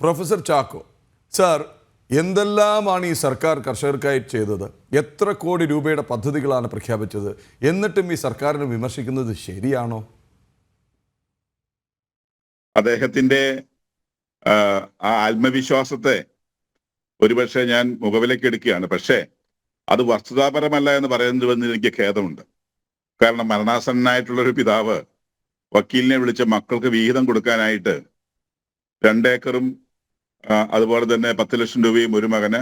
Professor Chacko sir, എന്തെല്ലാമാണ് ഈ സർക്കാർ കർഷകർക്കായി ചെയ്തത്? എത്ര കോടി രൂപയുടെ പദ്ധതികളാണ് പ്രഖ്യാപിച്ചത്? എന്നിട്ടും ഈ സർക്കാരിനെ വിമർശിക്കുന്നത് ശരിയാണോ? അദ്ദേഹത്തിന്റെ ആ ആത്മവിശ്വാസത്തെ ഒരുപക്ഷെ ഞാൻ മുഖവിലേക്ക് എടുക്കുകയാണ്. പക്ഷേ അത് വസ്തുതാപരമല്ല എന്ന് പറയുന്നതിൽ എനിക്ക് ഖേദമുണ്ട്. കാരണം മരണാസന്നനായിട്ടുള്ള ഒരു പിതാവ് വക്കീലിനെ വിളിച്ച് മക്കൾക്ക് വിഹിതം കൊടുക്കാനായിട്ട് 2 ഏക്കറും അതുപോലെ തന്നെ 10 ലക്ഷം രൂപയും ഒരു മകന്,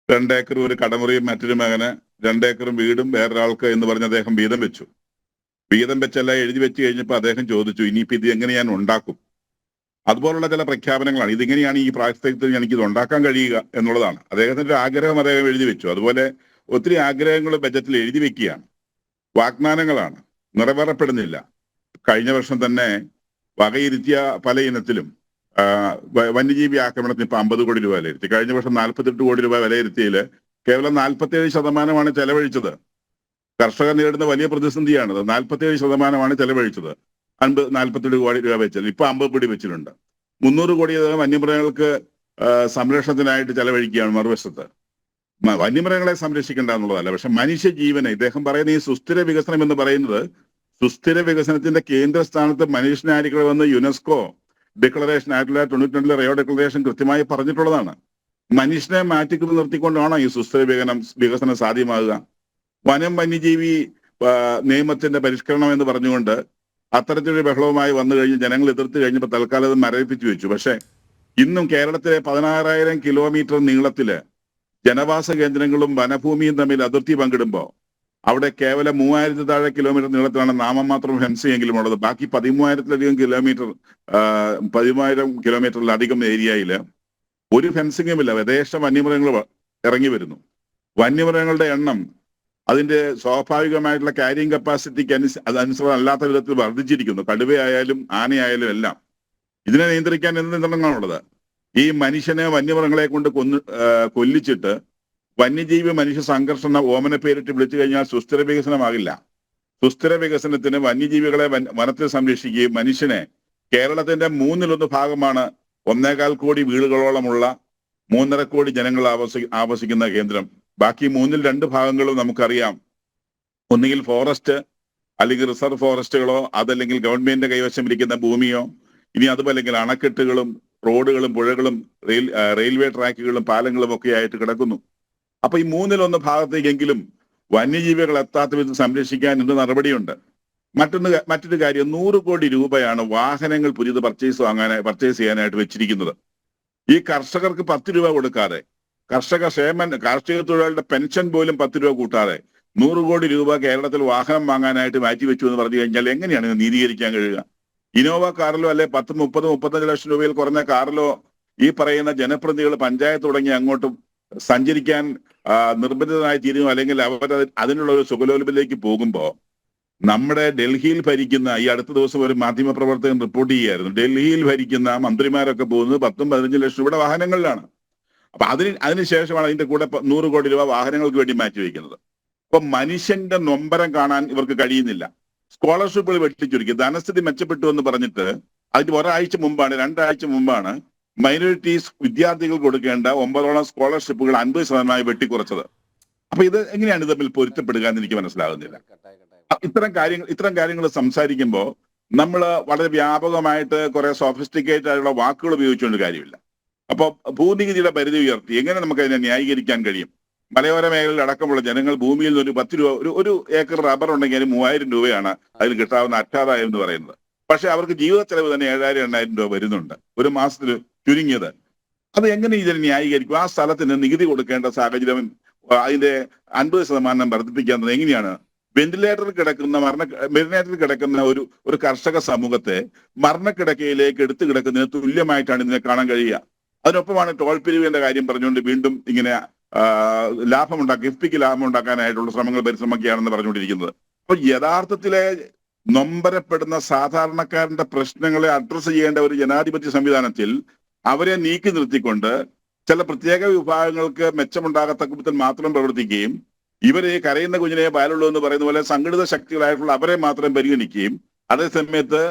2 ഏക്കറും ഒരു കടമുറിയും മറ്റൊരു മകന്, 2 ഏക്കറും വീടും വേറൊരാൾക്ക് എന്ന് പറഞ്ഞ് അദ്ദേഹം വീതം വെച്ചു. വീതം വെച്ചെല്ലാം എഴുതി വെച്ച് കഴിഞ്ഞപ്പോൾ അദ്ദേഹം ചോദിച്ചു, ഇനിയിപ്പോൾ ഇത് എങ്ങനെ ഞാൻ ഉണ്ടാക്കും? അതുപോലുള്ള ചില പ്രഖ്യാപനങ്ങളാണ്. ഇതിങ്ങനെയാണ് ഈ പ്രായത്തിൽ എനിക്കിത് ഉണ്ടാക്കാൻ കഴിയുക എന്നുള്ളതാണ് അദ്ദേഹത്തിന്റെ ഒരു ആഗ്രഹം. അദ്ദേഹം എഴുതി വെച്ചു. അതുപോലെ ഒത്തിരി ആഗ്രഹങ്ങൾ ബജറ്റിൽ എഴുതി വെക്കുകയാണ്. വാഗ്ദാനങ്ങളാണ്, നിറവേറപ്പെടുന്നില്ല. കഴിഞ്ഞ വർഷം തന്നെ വകയിരുത്തിയ പല ഇനത്തിലും വന്യജീവി ആക്രമണത്തിന് ഇപ്പൊ 50 കോടി രൂപ വിലയിരുത്തി. കഴിഞ്ഞ വർഷം 48 കോടി രൂപ വിലയിരുത്തിയിൽ കേവലം 47% ചെലവഴിച്ചത്. കർഷകർ നേരിടുന്ന വലിയ പ്രതിസന്ധിയാണത്. 47% ചെലവഴിച്ചത്. 47 കോടി രൂപ വെച്ചത്. ഇപ്പൊ 50 കോടി വെച്ചിട്ടുണ്ട്. 300 കോടി വന്യമൃഗങ്ങൾക്ക് സംരക്ഷണത്തിനായിട്ട് ചെലവഴിക്കുകയാണ്. മറുവശത്ത് വന്യമൃഗങ്ങളെ സംരക്ഷിക്കേണ്ട എന്നുള്ളതല്ല, പക്ഷെ മനുഷ്യജീവനെ ഇദ്ദേഹം പറയുന്ന ഈ സുസ്ഥിര വികസനം എന്ന് പറയുന്നത്, സുസ്ഥിര വികസനത്തിന്റെ കേന്ദ്ര സ്ഥാനത്ത് മനുഷ്യനായിരിക്കണമെന്ന് യുനെസ്കോ ഡിക്ലറേഷൻ 1992 റിയോ ഡിക്ലറേഷൻ കൃത്യമായി പറഞ്ഞിട്ടുള്ളതാണ്. മനുഷ്യനെ മാറ്റി നിർത്തിക്കൊണ്ടാണോ ഈ സുസ്ഥിര വികസനം സാധ്യമാകുക? വനം വന്യജീവി നിയമത്തിന്റെ പരിഷ്കരണം എന്ന് പറഞ്ഞുകൊണ്ട് അത്തരത്തിലൊരു ബഹളവുമായി വന്നു കഴിഞ്ഞ് ജനങ്ങൾ എതിർത്ത് കഴിഞ്ഞപ്പോൾ തൽക്കാലം അത് മരവിപ്പിച്ചു വെച്ചു. പക്ഷെ ഇന്നും കേരളത്തിലെ 16,000 കിലോമീറ്റർ നീളത്തില് ജനവാസ കേന്ദ്രങ്ങളും വനഭൂമിയും തമ്മിൽ അതിർത്തി പങ്കിടുമ്പോൾ അവിടെ കേവലം 3000 താഴെ കിലോമീറ്റർ നീളത്തിലാണ് നാമമാത്രം ഫെൻസിംഗെങ്കിലും ഉള്ളത്. ബാക്കി 13,000 കിലോമീറ്ററിലധികം ഏരിയയില് ഒരു ഫെൻസിംഗും ഇല്ല. യഥേഷ്ടം വന്യമൃഗങ്ങൾ ഇറങ്ങി വരുന്നു. വന്യമൃഗങ്ങളുടെ എണ്ണം അതിന്റെ സ്വാഭാവികമായിട്ടുള്ള ക്യാരിങ് കപ്പാസിറ്റിക്ക് അതനുസൃതം അല്ലാത്ത വിധത്തിൽ വർദ്ധിച്ചിരിക്കുന്നു. കടുവയായാലും ആനയായാലും എല്ലാം. ഇതിനെ നിയന്ത്രിക്കാൻ എന്ത് നിയന്ത്രണങ്ങളാണുള്ളത്? ഈ മനുഷ്യനെ വന്യമൃഗങ്ങളെ കൊണ്ട് കൊല്ലിച്ചിട്ട് വന്യജീവി മനുഷ്യ സംഘർഷണ ഓമന പേരിട്ട് വിളിച്ചു കഴിഞ്ഞാൽ സുസ്ഥിര വികസനമാകില്ല. സുസ്ഥിര വികസനത്തിന് വന്യജീവികളെ വനത്തിൽ സംരക്ഷിക്കുകയും മനുഷ്യനെ, കേരളത്തിന്റെ 1/3 ഭാഗമാണ് 1.25 കോടി വീടുകളോളമുള്ള 3.5 കോടി ജനങ്ങൾ ആവസിക്കുന്ന കേന്ദ്രം. ബാക്കി 1/2 ഭാഗങ്ങളും നമുക്കറിയാം, ഒന്നുകിൽ ഫോറസ്റ്റ് അല്ലെങ്കിൽ റിസർവ് ഫോറസ്റ്റുകളോ അതല്ലെങ്കിൽ ഗവൺമെന്റിന്റെ കൈവശം ഇരിക്കുന്ന ഭൂമിയോ, ഇനി അതുമല്ലെങ്കിൽ അണക്കെട്ടുകളും റോഡുകളും പുഴകളും റെയിൽവേ ട്രാക്കുകളും പാലങ്ങളും ഒക്കെ ആയിട്ട് കിടക്കുന്നു. അപ്പൊ ഈ 1/3 ഭാഗത്തേക്കെങ്കിലും വന്യജീവികൾ എത്താത്ത വിധം സംരക്ഷിക്കാൻ എന്ത് നടപടിയുണ്ട്? മറ്റൊരു കാര്യം, 100 കോടി രൂപയാണ് വാഹനങ്ങൾ പുതിയത് പർച്ചേസ് ചെയ്യാനായിട്ട് വെച്ചിരിക്കുന്നത്. ഈ കർഷകർക്ക് 10 രൂപ കൊടുക്കാതെ, കാർഷിക തൊഴിലാളിയുടെ പെൻഷൻ പോലും 10 രൂപ കൂട്ടാതെ 100 കോടി രൂപ കേരളത്തിൽ വാഹനം വാങ്ങാനായിട്ട് മാറ്റിവെച്ചു എന്ന് പറഞ്ഞു കഴിഞ്ഞാൽ എങ്ങനെയാണ് ഇത് നീതീകരിക്കാൻ കഴിയുക? ഇനോവ കാറിലോ അല്ലെ 10, 30, 35 ലക്ഷം രൂപയിൽ കുറഞ്ഞ കാറിലോ ഈ പറയുന്ന ജനപ്രതിനിധികൾ പഞ്ചായത്ത് തുടങ്ങി അങ്ങോട്ടും സഞ്ചരിക്കാൻ നിർബന്ധിതമായി തീരുന്നു, അല്ലെങ്കിൽ അവർ അതിനുള്ള ഒരു സുഖലോലുപിലേക്ക് പോകുമ്പോൾ നമ്മുടെ ഡൽഹിയിൽ ഭരിക്കുന്ന, ഈ അടുത്ത ദിവസം ഒരു മാധ്യമ പ്രവർത്തകൻ റിപ്പോർട്ട് ചെയ്യായിരുന്നു, ഡൽഹിയിൽ ഭരിക്കുന്ന മന്ത്രിമാരൊക്കെ പോകുന്നത് 10, 15 ലക്ഷം രൂപയുടെ വാഹനങ്ങളിലാണ്. അപ്പൊ അതിനുശേഷമാണ് അതിന്റെ കൂടെ 100 കോടി രൂപ വാഹനങ്ങൾക്ക് വേണ്ടി മാറ്റിവെക്കുന്നത്. അപ്പൊ മനുഷ്യന്റെ നൊമ്പരം കാണാൻ ഇവർക്ക് കഴിയുന്നില്ല. സ്കോളർഷിപ്പുകൾ വെട്ടിച്ചുരുക്കി, ധനസ്ഥിതി മെച്ചപ്പെട്ടു എന്ന് പറഞ്ഞിട്ട് അതിന് 2 ആഴ്ച മുമ്പാണ് മൈനോറിറ്റീസ് വിദ്യാർത്ഥികൾ കൊടുക്കേണ്ട 9ഓളം സ്കോളർഷിപ്പുകൾ 50% വെട്ടിക്കുറച്ചത്. അപ്പൊ ഇത് എങ്ങനെയാണ് ഇത് തമ്മിൽ പൊരുത്തപ്പെടുക എന്ന് എനിക്ക് മനസ്സിലാകുന്നില്ല. ഇത്തരം കാര്യങ്ങൾ സംസാരിക്കുമ്പോൾ നമ്മൾ വളരെ വ്യാപകമായിട്ട് കുറെ സോഫിസ്റ്റിക്കേറ്റഡ് ആയിട്ടുള്ള വാക്കുകൾ ഉപയോഗിച്ചുകൊണ്ട് കാര്യമില്ല. അപ്പൊ ഭൂനികുതിയുടെ പരിധി ഉയർത്തി എങ്ങനെ നമുക്ക് അതിനെ ന്യായീകരിക്കാൻ കഴിയും? മലയോര മേഖലയിൽ അടക്കമുള്ള ജനങ്ങൾ ഭൂമിയിൽ നിന്ന് ഒരു 10 രൂപ, ഒരു ഏക്കർ റബ്ബർ ഉണ്ടെങ്കിൽ 3000 രൂപയാണ് അതിൽ കിട്ടാവുന്ന അറ്റാദായം എന്ന് പറയുന്നത്. പക്ഷെ അവർക്ക് ജീവിത ചെലവ് തന്നെ 7,000-8,000 രൂപ വരുന്നുണ്ട് ഒരു മാസത്തിൽ ചുരുങ്ങിയത്. അത് എങ്ങനെ ഇതിനെ ന്യായീകരിക്കും? ആ സ്ഥലത്തിന് നികുതി കൊടുക്കേണ്ട സാഹചര്യം അതിന്റെ 50% വർദ്ധിപ്പിക്കുന്നത് എങ്ങനെയാണ്? വെന്റിലേറ്ററിൽ കിടക്കുന്ന ഒരു കർഷക സമൂഹത്തെ മരണക്കിടക്കയിലേക്ക് എടുത്തു കിടക്കുന്നതിന് തുല്യമായിട്ടാണ് ഇതിനെ കാണാൻ കഴിയുക. അതിനൊപ്പമാണ് ടോൾ പിരിവിന്റെ കാര്യം പറഞ്ഞുകൊണ്ട് വീണ്ടും ഇങ്ങനെ കിഫ്ബിക്ക് ലാഭം ഉണ്ടാക്കാനായിട്ടുള്ള പരിശ്രമമൊക്കെയാണെന്ന് പറഞ്ഞുകൊണ്ടിരിക്കുന്നത്. അപ്പൊ യഥാർത്ഥത്തിലെ നൊമ്പരപ്പെടുന്ന സാധാരണക്കാരന്റെ പ്രശ്നങ്ങളെ അഡ്രസ് ചെയ്യേണ്ട ഒരു ജനാധിപത്യ സംവിധാനത്തിൽ അവരെ നീക്കി നിർത്തിക്കൊണ്ട് ചില പ്രത്യേക വിഭാഗങ്ങൾക്ക് മെച്ചമുണ്ടാകത്തക്ക വിധത്തിൽ മാത്രം പ്രവർത്തിക്കുകയും ഇവരെ കരയുന്ന കുഞ്ഞിനെ പാലുള്ളൂ എന്ന് പറയുന്ന പോലെ സംഘടിത ശക്തികളായിട്ടുള്ള അവരെ മാത്രം പരിഗണിക്കുകയും അതേസമയത്ത്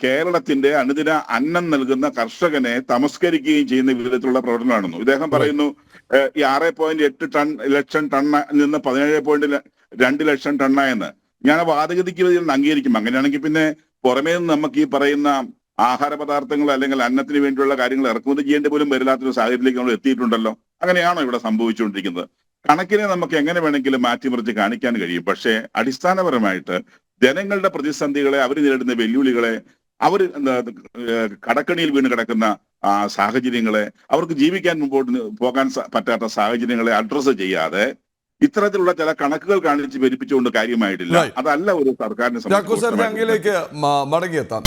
കേരളത്തിന്റെ അനുദിന അന്നം നൽകുന്ന കർഷകനെ തമസ്കരിക്കുകയും ചെയ്യുന്ന വിധത്തിലുള്ള പ്രവർത്തനമാണെന്നു. ഇദ്ദേഹം പറയുന്നു ഈ 6.8 ലക്ഷം ടണ്ണിൽ നിന്ന് 17.2 ലക്ഷം ടണ്ണായെന്ന്. ഞാൻ വാദഗതിക്ക് ഇതിൽ അംഗീകരിക്കും. അങ്ങനെയാണെങ്കിൽ പിന്നെ പുറമേ നിന്ന് നമുക്ക് ഈ പറയുന്ന ആഹാര പദാർത്ഥങ്ങൾ അല്ലെങ്കിൽ അന്നത്തിന് വേണ്ടിയുള്ള കാര്യങ്ങൾ ഇറക്കുമതി ചെയ്യേണ്ടി പോലും വരില്ലാത്തൊരു സാഹചര്യത്തിലേക്ക് നമ്മൾ എത്തിയിട്ടുണ്ടല്ലോ. അങ്ങനെയാണോ ഇവിടെ സംഭവിച്ചുകൊണ്ടിരിക്കുന്നത്? കണക്കിനെ നമുക്ക് എങ്ങനെ വേണമെങ്കിലും മാറ്റിമറിച്ച് കാണിക്കാൻ കഴിയും. പക്ഷേ അടിസ്ഥാനപരമായിട്ട് ജനങ്ങളുടെ പ്രതിസന്ധികളെ, അവർ നേരിടുന്ന വെല്ലുവിളികളെ, അവർ കടക്കണിയിൽ വീണ് കിടക്കുന്ന സാഹചര്യങ്ങളെ, അവർക്ക് ജീവിക്കാൻ മുമ്പോട്ട് പോകാൻ പറ്റാത്ത സാഹചര്യങ്ങളെ അഡ്രസ്സ് ചെയ്യാതെ ഇത്തരത്തിലുള്ള ചില കണക്കുകൾ കാണിച്ച് പെരുപ്പിച്ചുകൊണ്ട് കാര്യമായിട്ടില്ല. അതല്ല ഒരു സർക്കാരിനെ മടങ്ങിയെത്താം.